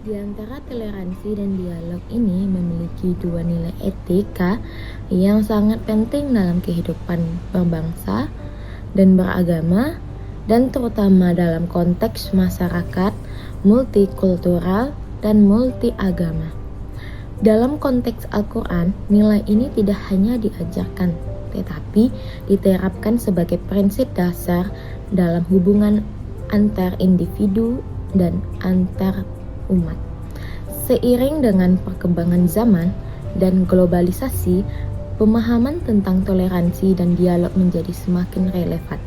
Di antara toleransi dan dialog ini memiliki dua nilai etika yang sangat penting dalam kehidupan berbangsa dan beragama, dan terutama dalam konteks masyarakat multikultural dan multiagama. Dalam konteks Al-Quran, nilai ini tidak hanya diajarkan, tetapi diterapkan sebagai prinsip dasar dalam hubungan antar individu dan antar umat. Seiring dengan perkembangan zaman dan globalisasi, pemahaman tentang toleransi dan dialog menjadi semakin relevan.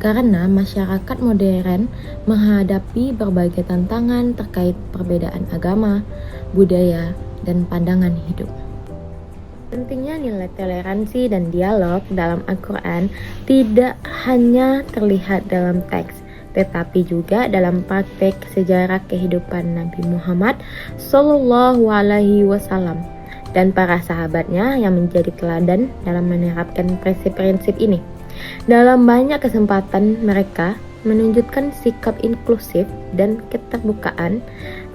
Karena masyarakat modern menghadapi berbagai tantangan terkait perbedaan agama, budaya, dan pandangan hidup. Pentingnya nilai toleransi dan dialog dalam Al-Quran tidak hanya terlihat dalam teks, tetapi juga dalam praktek sejarah kehidupan Nabi Muhammad Sallallahu Alaihi Wasallam dan para sahabatnya yang menjadi teladan dalam menerapkan prinsip-prinsip ini. Dalam banyak kesempatan mereka menunjukkan sikap inklusif dan keterbukaan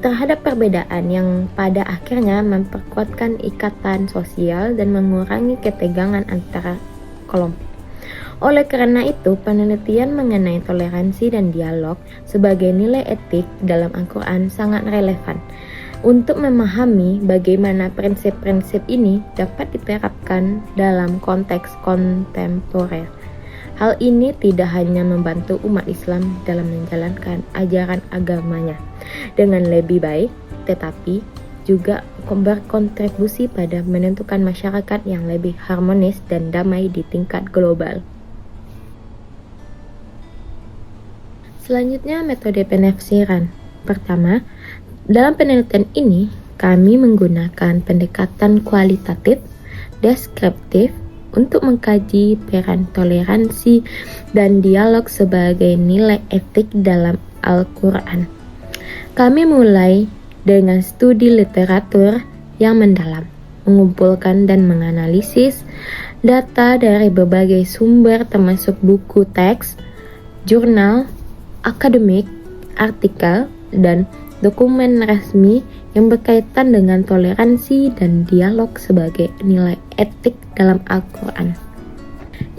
terhadap perbedaan yang pada akhirnya memperkuatkan ikatan sosial dan mengurangi ketegangan antara kelompok. Oleh karena itu, penelitian mengenai toleransi dan dialog sebagai nilai etik dalam Al-Quran sangat relevan untuk memahami bagaimana prinsip-prinsip ini dapat diterapkan dalam konteks kontemporer. Hal ini tidak hanya membantu umat Islam dalam menjalankan ajaran agamanya dengan lebih baik, tetapi juga berkontribusi pada menentukan masyarakat yang lebih harmonis dan damai di tingkat global. Selanjutnya, metode penafsiran. Pertama, dalam penelitian ini, kami menggunakan pendekatan kualitatif, deskriptif, untuk mengkaji peran toleransi dan dialog sebagai nilai etik dalam Al-Quran. Kami mulai dengan studi literatur yang mendalam, mengumpulkan dan menganalisis data dari berbagai sumber termasuk buku teks, jurnal, akademik, artikel, dan dokumen resmi yang berkaitan dengan toleransi dan dialog sebagai nilai etik dalam Al-Quran.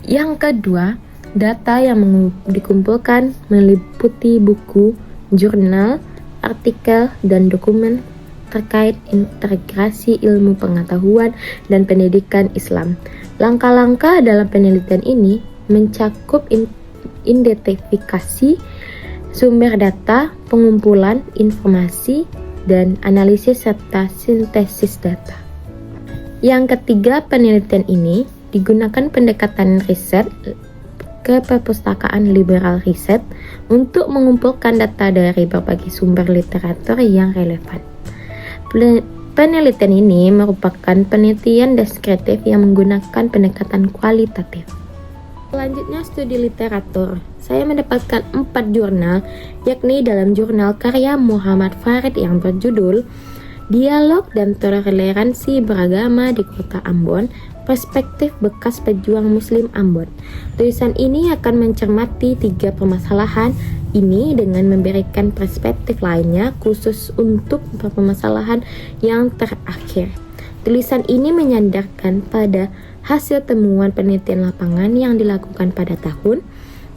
Yang kedua, data yang dikumpulkan meliputi buku, jurnal, artikel, dan dokumen terkait integrasi ilmu pengetahuan dan pendidikan Islam. Langkah-langkah dalam penelitian ini mencakup identifikasi sumber data, pengumpulan informasi, dan analisis serta sintesis data. Yang ketiga, penelitian ini digunakan pendekatan riset ke perpustakaan liberal riset untuk mengumpulkan data dari berbagai sumber literatur yang relevan. Penelitian ini merupakan penelitian deskriptif yang menggunakan pendekatan kualitatif. Selanjutnya, studi literatur. Saya mendapatkan 4 jurnal, yakni dalam jurnal karya Muhammad Farid yang berjudul Dialog dan Toleransi Beragama di Kota Ambon, Perspektif Bekas Pejuang Muslim Ambon. Tulisan ini akan mencermati 3 permasalahan ini dengan memberikan perspektif lainnya khusus untuk permasalahan yang terakhir. Tulisan ini menyandarkan pada hasil temuan penelitian lapangan yang dilakukan pada tahun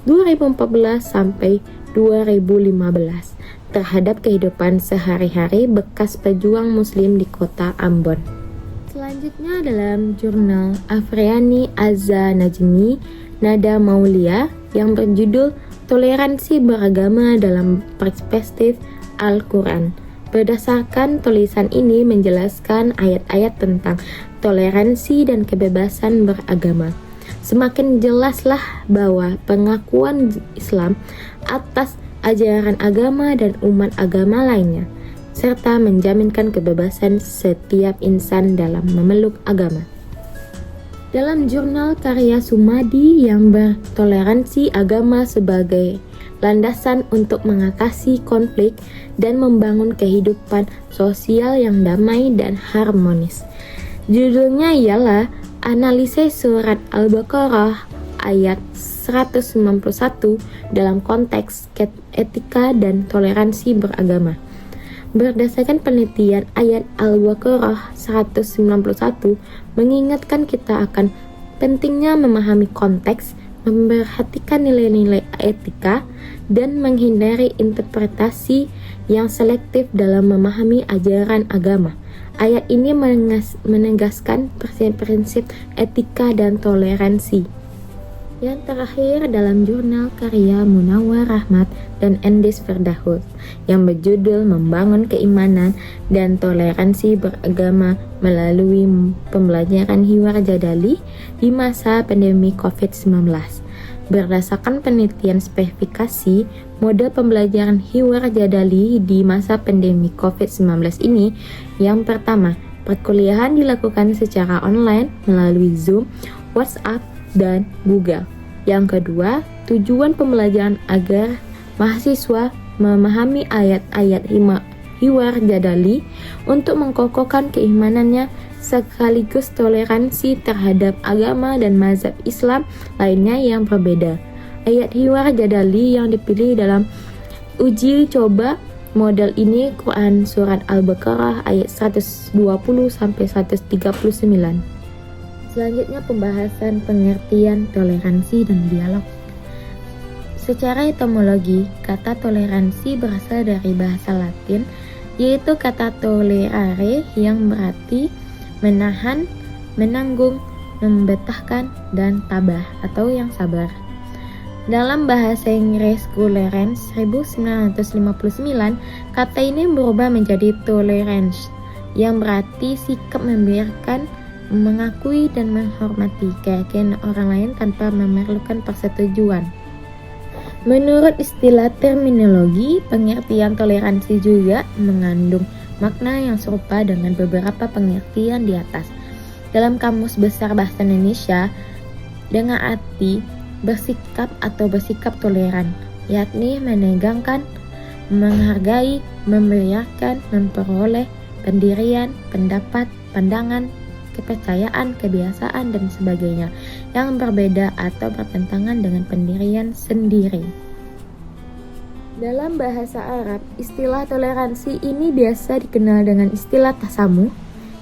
2014 sampai 2015 terhadap kehidupan sehari-hari bekas pejuang muslim di kota Ambon. Selanjutnya dalam jurnal Afriani Azza Najmi Nada Maulia yang berjudul Toleransi Beragama dalam Perspektif Al-Quran. Berdasarkan tulisan ini menjelaskan ayat-ayat tentang toleransi dan kebebasan beragama. Semakin jelaslah bahwa pengakuan Islam atas ajaran agama dan umat agama lainnya, serta menjaminkan kebebasan setiap insan dalam memeluk agama. Dalam jurnal karya Sumadi yang bertoleransi agama sebagai landasan untuk mengatasi konflik dan membangun kehidupan sosial yang damai dan harmonis. Judulnya ialah Analisis Surat Al-Baqarah ayat 191 dalam konteks etika dan toleransi beragama. Berdasarkan penelitian, ayat Al-Baqarah 191 mengingatkan kita akan pentingnya memahami konteks, memperhatikan nilai-nilai etika, dan menghindari interpretasi yang selektif dalam memahami ajaran agama. Ayat ini menegaskan prinsip etika dan toleransi. Yang terakhir dalam jurnal karya Munawwar Rahmat dan Endis Firdaus yang berjudul Membangun Keimanan dan Toleransi Beragama Melalui Pembelajaran Hiwar Jadali di Masa Pandemi COVID-19. Berdasarkan penelitian spesifikasi, model pembelajaran hiwar jadali di masa pandemi COVID-19 ini, yang pertama, perkuliahan dilakukan secara online melalui Zoom, WhatsApp, dan Google. Yang kedua, tujuan pembelajaran agar mahasiswa memahami ayat-ayat hiwar jadali untuk mengokohkan keimanannya sekaligus toleransi terhadap agama dan mazhab Islam lainnya yang berbeda. Ayat hiwar jadali yang dipilih dalam uji coba model ini Quran Surat Al-Baqarah ayat 120-139. Selanjutnya pembahasan pengertian toleransi dan dialog. Secara etimologi, kata toleransi berasal dari bahasa Latin, yaitu kata tolerare yang berarti menahan, menanggung, membetahkan, dan tabah atau yang sabar. Dalam bahasa Inggris Guimarães 1959, kata ini berubah menjadi tolerance yang berarti sikap membiarkan, mengakui dan menghormati keyakinan orang lain tanpa memerlukan persetujuan. Menurut istilah terminologi, pengertian toleransi juga mengandung makna yang serupa dengan beberapa pengertian di atas. Dalam Kamus Besar Bahasa Indonesia, dengan arti bersikap atau bersikap toleran, yakni menegangkan, menghargai, memeriahkan, memperoleh pendirian, pendapat, pandangan, kepercayaan, kebiasaan, dan sebagainya yang berbeda atau bertentangan dengan pendirian sendiri. Dalam bahasa Arab, istilah toleransi ini biasa dikenal dengan istilah tasamuh,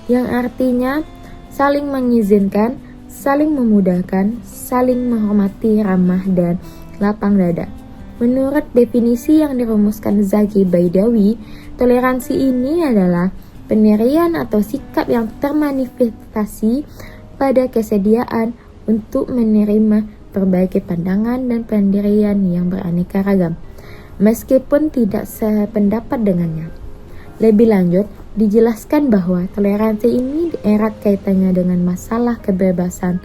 yang artinya saling mengizinkan, saling memudahkan, saling menghormati, ramah, dan lapang dada. Menurut definisi yang dirumuskan Zaki Baidawi, toleransi ini adalah pendirian atau sikap yang termanifestasi pada kesediaan untuk menerima berbagai pandangan dan pendirian yang beraneka ragam, meskipun tidak sependapat dengannya. Lebih lanjut, dijelaskan bahwa toleransi ini erat kaitannya dengan masalah kebebasan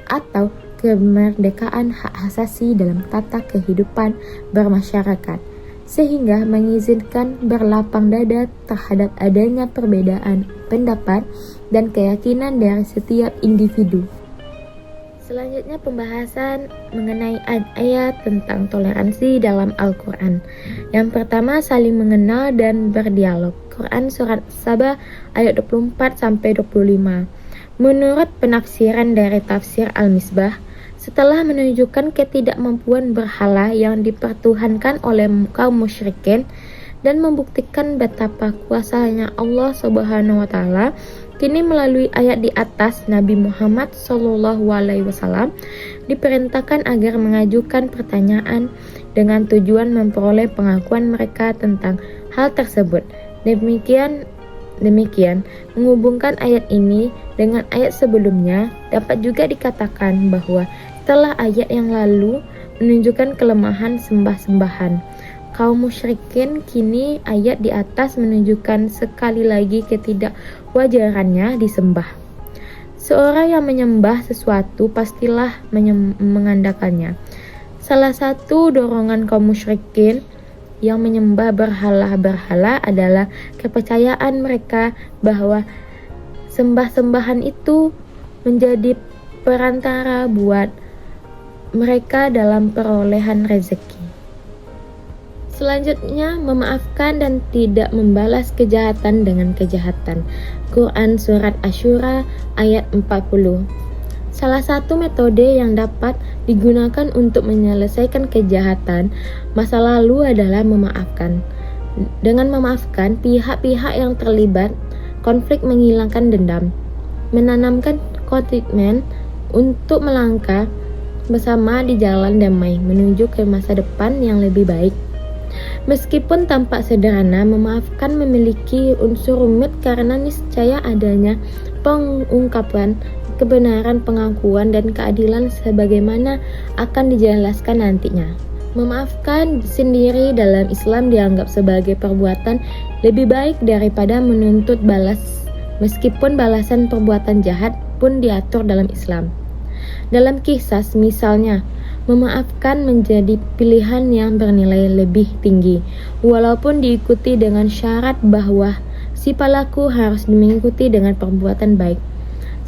atau kemerdekaan hak asasi dalam tata kehidupan bermasyarakat, sehingga mengizinkan berlapang dada terhadap adanya perbedaan pendapat dan keyakinan dari setiap individu. Selanjutnya pembahasan mengenai ayat tentang toleransi dalam Al-Quran. Yang pertama, saling mengenal dan berdialog. Quran Surat Saba ayat 24-25. Menurut penafsiran dari tafsir Al-Misbah, setelah menunjukkan ketidakmampuan berhala yang dipertuhankan oleh kaum musyrikin dan membuktikan betapa kuasanya Allah Subhanahu wa taala, kini melalui ayat di atas Nabi Muhammad SAW diperintahkan agar mengajukan pertanyaan dengan tujuan memperoleh pengakuan mereka tentang hal tersebut. Demikian menghubungkan ayat ini dengan ayat sebelumnya, dapat juga dikatakan bahwa setelah ayat yang lalu menunjukkan kelemahan sembah-sembahan kaum musyrikin, kini ayat di atas menunjukkan sekali lagi ketidakwajarannya disembah. Seorang yang menyembah sesuatu pastilah mengandalkannya. Salah satu dorongan kaum musyrikin yang menyembah berhala-berhala adalah kepercayaan mereka bahwa sembah-sembahan itu menjadi perantara buat mereka dalam perolehan rezeki. Selanjutnya, memaafkan dan tidak membalas kejahatan dengan kejahatan. Quran Surat Asy-Syura ayat 40. Salah satu metode yang dapat digunakan untuk menyelesaikan kejahatan masa lalu adalah memaafkan. Dengan memaafkan pihak-pihak yang terlibat konflik, menghilangkan dendam, menanamkan komitmen untuk melangkah bersama di jalan damai menuju ke masa depan yang lebih baik. Meskipun tampak sederhana, memaafkan memiliki unsur rumit karena niscaya adanya pengungkapan kebenaran, pengakuan, dan keadilan sebagaimana akan dijelaskan nantinya. Memaafkan sendiri dalam Islam dianggap sebagai perbuatan lebih baik daripada menuntut balas, meskipun balasan perbuatan jahat pun diatur dalam Islam. Dalam kisah misalnya, memaafkan menjadi pilihan yang bernilai lebih tinggi, walaupun diikuti dengan syarat bahwa si pelaku harus mengikuti dengan perbuatan baik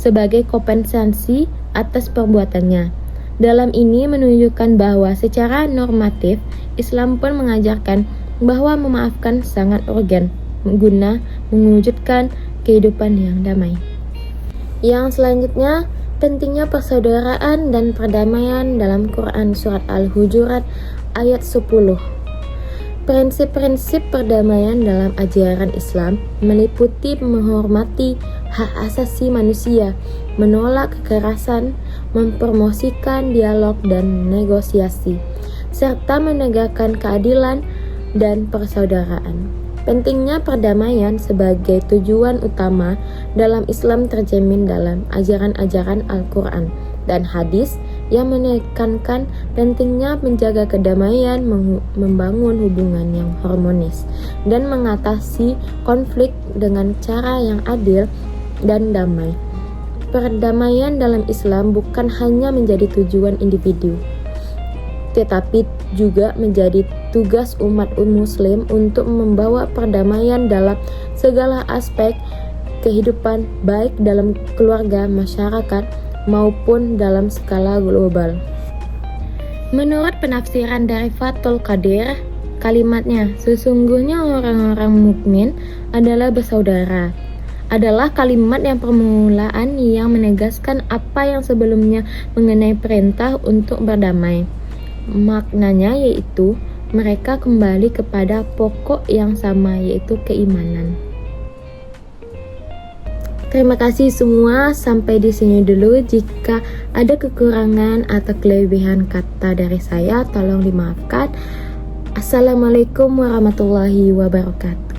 sebagai kompensasi atas perbuatannya. Dalam ini menunjukkan bahwa secara normatif Islam pun mengajarkan bahwa memaafkan sangat urgen guna mewujudkan kehidupan yang damai. Yang selanjutnya, pentingnya persaudaraan dan perdamaian dalam Quran Surat Al-Hujurat ayat 10. Prinsip-prinsip perdamaian dalam ajaran Islam meliputi menghormati hak asasi manusia, menolak kekerasan, mempromosikan dialog dan negosiasi, serta menegakkan keadilan dan persaudaraan. Pentingnya perdamaian sebagai tujuan utama dalam Islam tercermin dalam ajaran-ajaran Al-Quran dan hadis yang menekankan pentingnya menjaga kedamaian, membangun hubungan yang harmonis, dan mengatasi konflik dengan cara yang adil dan damai. Perdamaian dalam Islam bukan hanya menjadi tujuan individu, tetapi juga menjadi tugas umat muslim untuk membawa perdamaian dalam segala aspek kehidupan, baik dalam keluarga, masyarakat, maupun dalam skala global. Menurut penafsiran dari Fathul Qadir, kalimatnya sesungguhnya orang-orang mukmin adalah bersaudara adalah kalimat yang permulaan yang menegaskan apa yang sebelumnya mengenai perintah untuk berdamai. Maknanya yaitu mereka kembali kepada pokok yang sama, yaitu keimanan. Terima kasih semua, sampai di sini dulu. Jika ada kekurangan atau kelebihan kata dari saya, tolong dimaafkan. Assalamualaikum warahmatullahi wabarakatuh.